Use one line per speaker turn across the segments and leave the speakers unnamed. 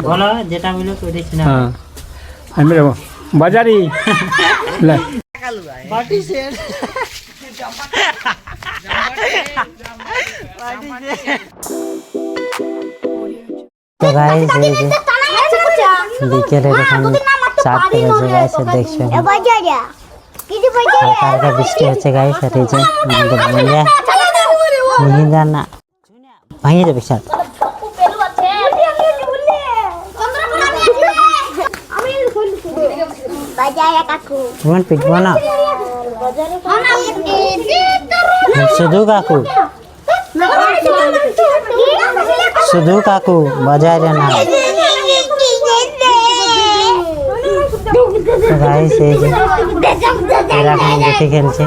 বলো যেটা মিলো তো দেখছি না।
হ্যাঁ আমি যাবো বাজারি
বাটি সেট তো গাইস এই যে বিকেলে এখন 4টে বাজে গাইস দেখছো হালকা হালকা বৃষ্টি হচ্ছে গাইস আর এই যে আমাদের মিহিদানা ভাঙিয়ে যাবে স্যার তোমার পিটবো না শুধু কাকু শুধু কাকু বাজারে না গাইস এই যে এরা এখন গুটি খেলছে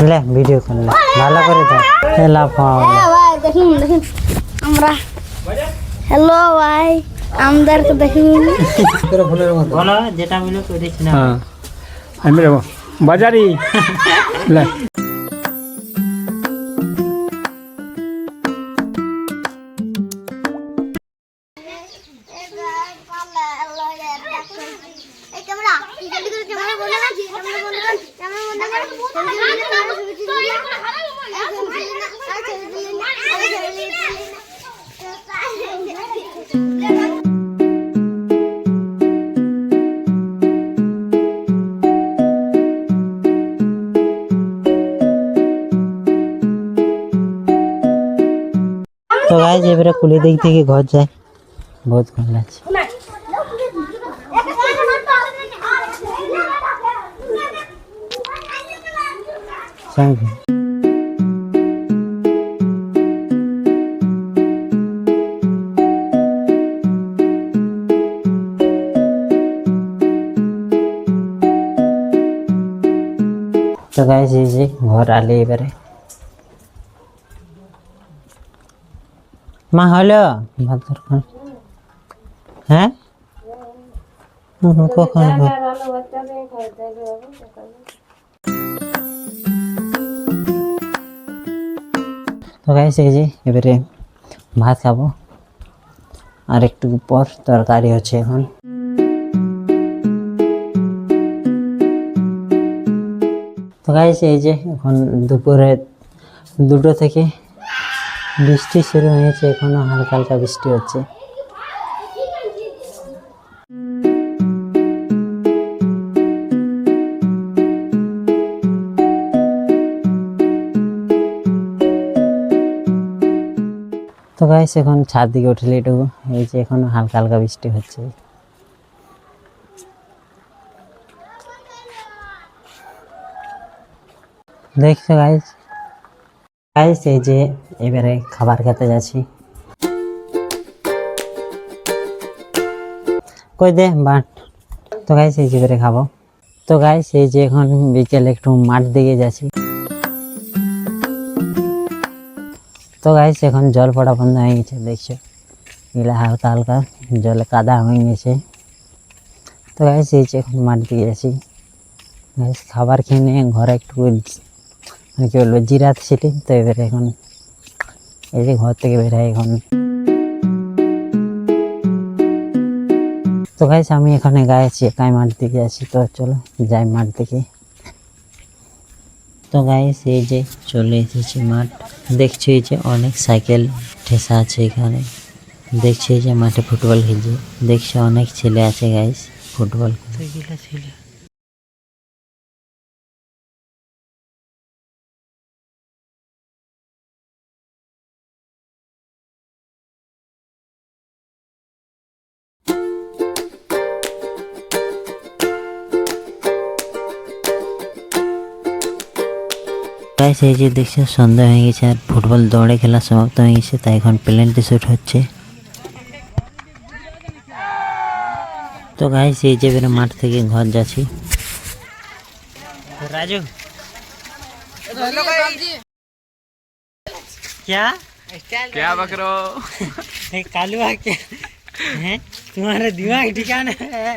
ले वीडियो कर ले ভালো করে দাও হেলা পাও
ভাই দেখুন দেখুন আমরা হ্যালো ভাই আমাদেরকে দেখুন
বলো যেটা মিলো তো দেখছি না।
হ্যাঁ আমি যাবো বাজারি
তো গাইস এবারে কুলি দিক থেকে ঘর যায় বহুত ভালো লাগছে সঙ্গে তো গাইস এই যে ঘর আলে এবারে মা হলো ভাত দরকার হ্যাঁ কখন তো গাইস এই যে এবারে ভাত খাবো আর একটু পর তরকারি হচ্ছে এখন তো গাইস এই যে এখন দুপুরে 2টো থেকে বৃষ্টি শুরু হয়েছে এখনো হালকা হালকা বৃষ্টি হচ্ছে তো গাইস এখন ছাদ দিকে উঠলে একটু এই যে এখনো হালকা হালকা বৃষ্টি হচ্ছে দেখছো গাইস গাইস এই যে এবারে খাবার খেতে যাচ্ছি কই দে বাট তো গাইস এই যে এবারে খাবো তো গাইস এই যে এখন বিকেলে একটু মাঠ দিকে যাচ্ছি তো গাইস এখন জল পড়া বন্ধ হয়ে গেছে দেখছো এগুলা হালকা হালকা জলে কাদা হয়ে গেছে তো গাইস এই যে এখন মাঠ দিকে যাচ্ছি গাইস খাবার খেয়ে নিয়ে ঘরে একটু কি বলবো জিরাত ছিলি তো এবারে এখন এই যে ঘর থেকে বের হয় এখন তো গাইস আমি এখানে গাইছি একাই মাঠ দিকে আছি তো চলো যাই মাঠ দিকে তো গাইস এই যে চলে এসেছি মাঠ দেখছি এই যে অনেক সাইকেল ঠেসা আছে এখানে দেখছি এই যে মাঠে ফুটবল খেলছে দেখছি অনেক ছেলে আছে গাইস ফুটবল ছেলে গাইস এই যে দেখছো সন্ধ্যা হয়ে গেছে আর ফুটবল দৌড়ে খেলা সমাপ্ত হয়ে গেছে তাই এখন পেনাল্টি শুট হচ্ছে তো গাইস এই যে বেরে মাঠ থেকে ঘর যাচ্ছি राजू क्या
क्या बक रहे हो
कालुआ क्या है तुम्हारा दिमाग ठिकाना है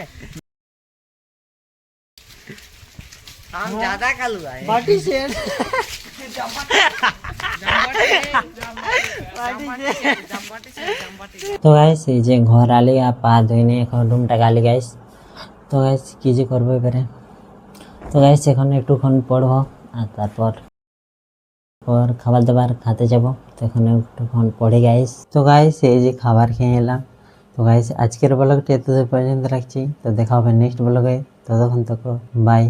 তো গাইস এই যে ঘর আলি আর পা ধুইনে এখন রুমটা গালি গাইস। তো গাইস কি যে করবো এবারে। তো গাইস এখন একটুক্ষণ পড়বো আর তারপর খাবার দাবার খেতে যাব। তো এখন একটুক্ষণ পড়ে গাইস। তো গাইস এই যে খাবার খেয়ে এলাম। তো গাইস আজকের ব্লগটি এত পর্যন্ত রাখছি। তো দেখা হবে নেক্সট ব্লগে। ততক্ষণ তক বাই।